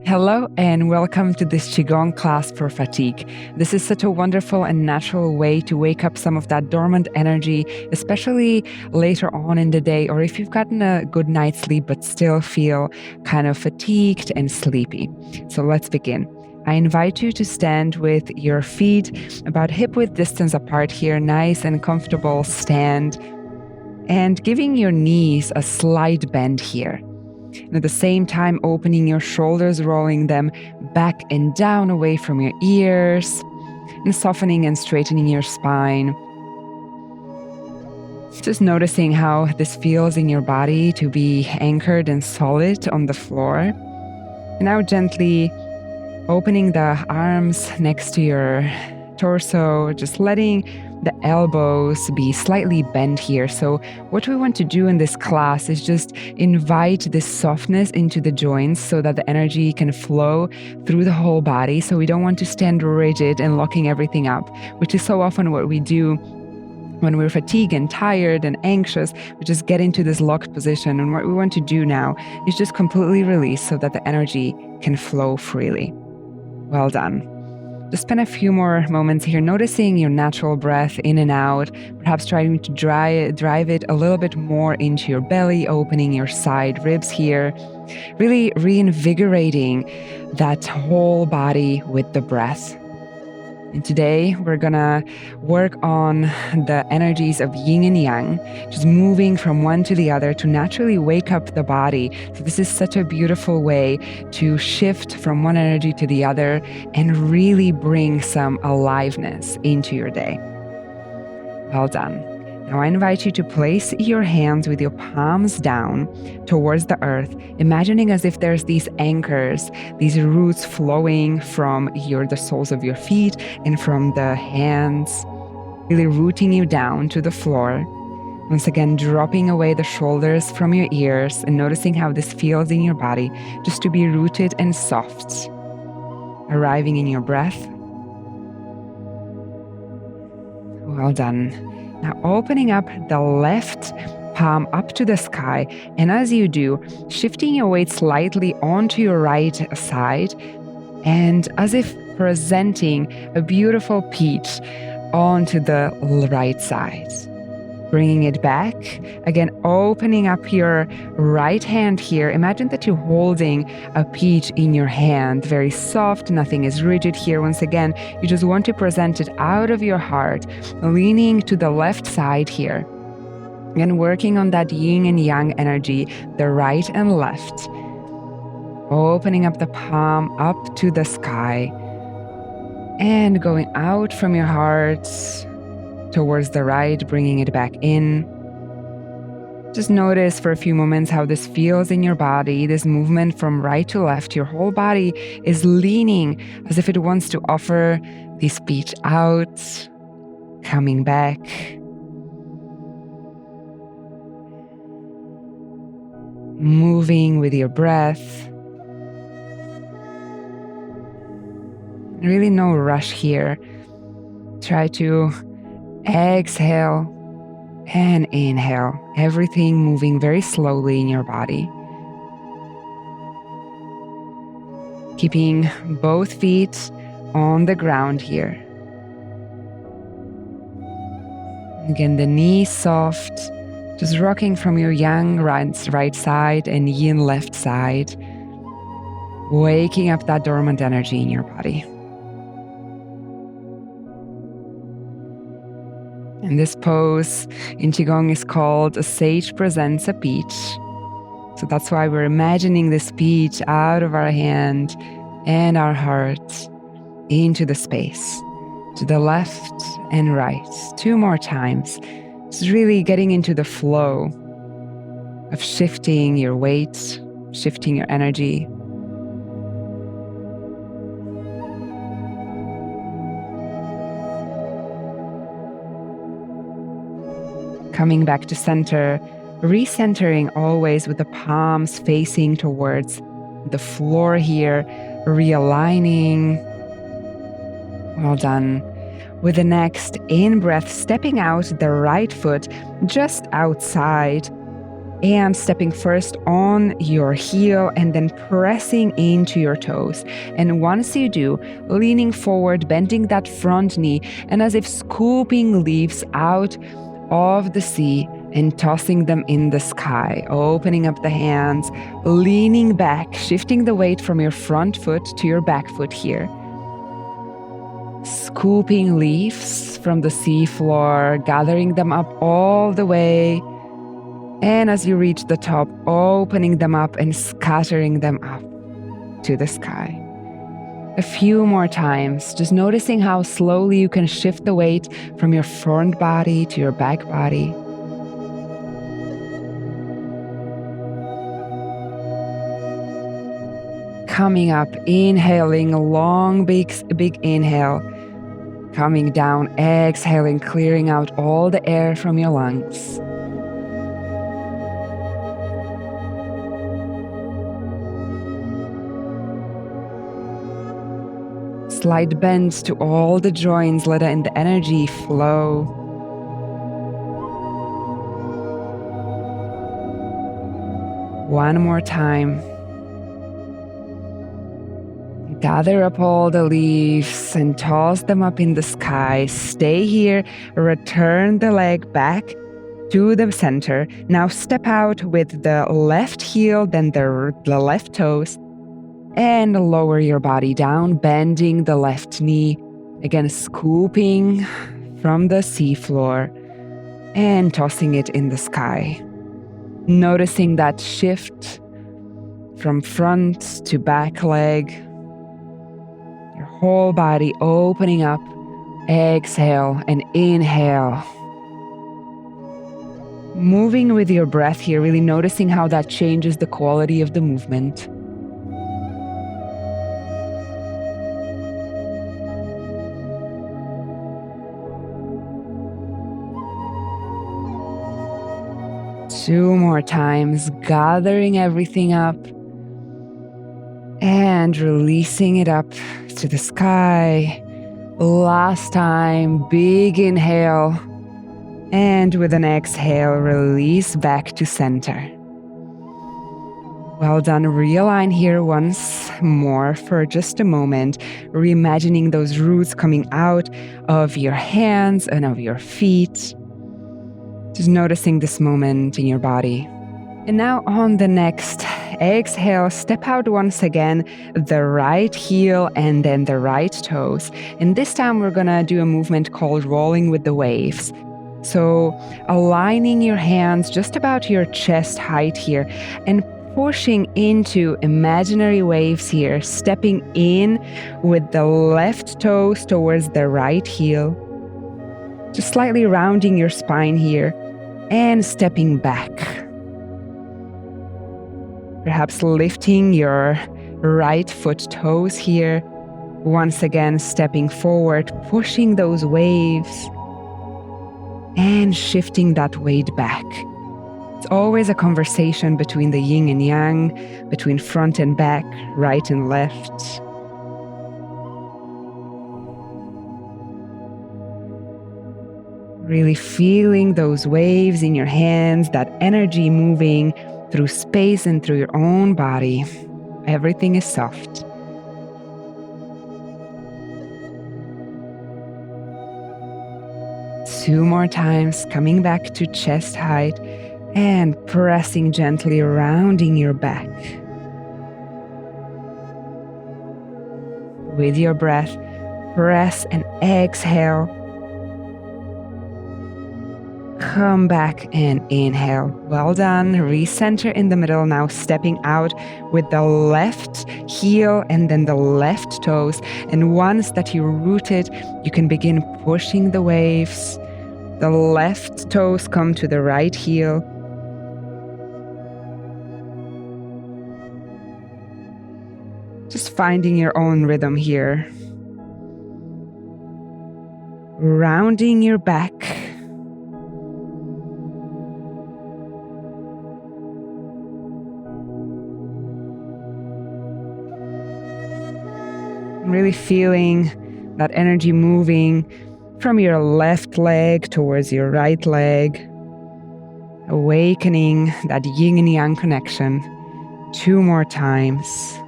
Hello and welcome to this Qi Gong class for fatigue. This is such a wonderful and natural way to wake up some of that dormant energy, especially later on in the day, or if you've gotten a good night's sleep but still feel kind of fatigued and sleepy. So let's begin. I invite you to stand with your feet about hip-width distance apart here, nice and comfortable stand, and giving your knees a slight bend here. And at the same time, opening your shoulders, rolling them back and down away from your ears, and softening and straightening your spine. Just noticing how this feels in your body to be anchored and solid on the floor. And now gently opening the arms next to your torso, just letting the elbows be slightly bent here. So what we want to do in this class is just invite this softness into the joints so that the energy can flow through the whole body. So we don't want to stand rigid and locking everything up, which is so often what we do when we're fatigued and tired and anxious. We just get into this locked position. And what we want to do now is just completely release so that the energy can flow freely. Well done. Just spend a few more moments here, noticing your natural breath in and out, perhaps trying to drive it a little bit more into your belly, opening your side ribs here, really reinvigorating that whole body with the breath. And today we're gonna work on the energies of yin and yang, just moving from one to the other to naturally wake up the body. So this is such a beautiful way to shift from one energy to the other and really bring some aliveness into your day. Well done. Now I invite you to place your hands with your palms down towards the earth, imagining as if there's these anchors, these roots flowing from the soles of your feet and from the hands, really rooting you down to the floor. Once again, dropping away the shoulders from your ears and noticing how this feels in your body, just to be rooted and soft. Arriving in your breath. Well done. Now opening up the left palm up to the sky, and as you do, shifting your weight slightly onto your right side, and as if presenting a beautiful peach onto the right side. Bringing it back, again opening up your right hand here. Imagine that you're holding a peach in your hand, very soft, nothing is rigid here. Once again, you just want to present it out of your heart, leaning to the left side here. And working on that yin and yang energy, the right and left. Opening up the palm up to the sky and going out from your heart towards the right, bringing it back in. Just notice for a few moments how this feels in your body, this movement from right to left. Your whole body is leaning as if it wants to offer this speech out, coming back. Moving with your breath. Really no rush here. Try to exhale and inhale, everything moving very slowly in your body. Keeping both feet on the ground here. Again, the knees soft, just rocking from your yang right side and yin left side, waking up that dormant energy in your body. And this pose in Qigong is called a sage presents a peach. So that's why we're imagining this peach out of our hand and our heart into the space, to the left and right. 2 more times. Just really getting into the flow of shifting your weight, shifting your energy. Coming back to center, recentering always with the palms facing towards the floor here, realigning. Well done. With the next in-breath, stepping out the right foot just outside And stepping first on your heel and then pressing into your toes. And once you do, leaning forward, bending that front knee, and as if scooping leaves out of the sea and tossing them in the sky, opening up the hands, leaning back, shifting the weight from your front foot to your back foot here. Scooping leaves from the sea floor, gathering them up all the way. And as you reach the top, opening them up and scattering them up to the sky. A few more times, just noticing how slowly you can shift the weight from your front body to your back body. Coming up, inhaling, long, big inhale. Coming down, exhaling, clearing out all the air from your lungs. Slight bends to all the joints, letting the energy flow. One more time. Gather up all the leaves and toss them up in the sky. Stay here, return the leg back to the center. Now step out with the left heel, then the left toes. And lower your body down, bending the left knee. Again, scooping from the seafloor and tossing it in the sky. Noticing that shift from front to back leg. Your whole body opening up. Exhale and inhale. Moving with your breath here, really noticing how that changes the quality of the movement. Two more times, gathering everything up and releasing it up to the sky. Last time, big inhale, and with an exhale, release back to center. Well done. Realign here once more for just a moment, reimagining those roots coming out of your hands and of your feet. Just noticing this moment in your body. And now on the next exhale, step out once again, the right heel and then the right toes. And this time we're gonna do a movement called rolling with the waves. So aligning your hands just about your chest height here and pushing into imaginary waves here, stepping in with the left toes towards the right heel. Just slightly rounding your spine here and stepping back. Perhaps lifting your right foot toes here. Once again, stepping forward, pushing those waves and shifting that weight back. It's always a conversation between the yin and yang, between front and back, right and left. Really feeling those waves in your hands, that energy moving through space and through your own body. Everything is soft. Two more times, coming back to chest height and pressing gently, rounding your back. With your breath, press and exhale. Come back and inhale. Well done. Recenter in the middle. Now stepping out with the left heel and then the left toes. And once that you're rooted, you can begin pushing the waves. The left toes come to the right heel. Just finding your own rhythm here. Rounding your back. Really feeling that energy moving from your left leg towards your right leg. awakening that yin and yang connection 2 more times.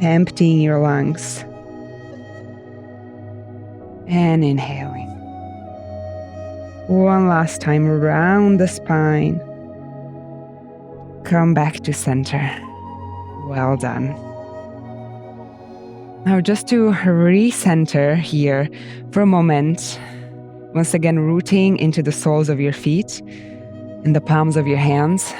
Emptying your lungs. And inhaling. One last time around the spine. Come back to center. Well done. Now just to recenter here for a moment, once again rooting into the soles of your feet and the palms of your hands.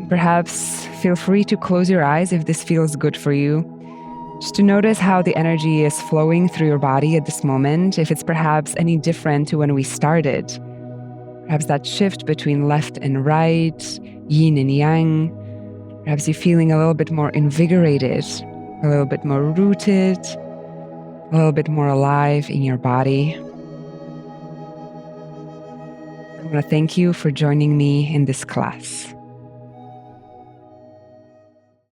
Perhaps feel free to close your eyes if this feels good for you. Just to notice how the energy is flowing through your body at this moment, if it's perhaps any different to when we started. Perhaps that shift between left and right, yin and yang. Perhaps you're feeling a little bit more invigorated, a little bit more rooted, a little bit more alive in your body. I want to thank you for joining me in this class.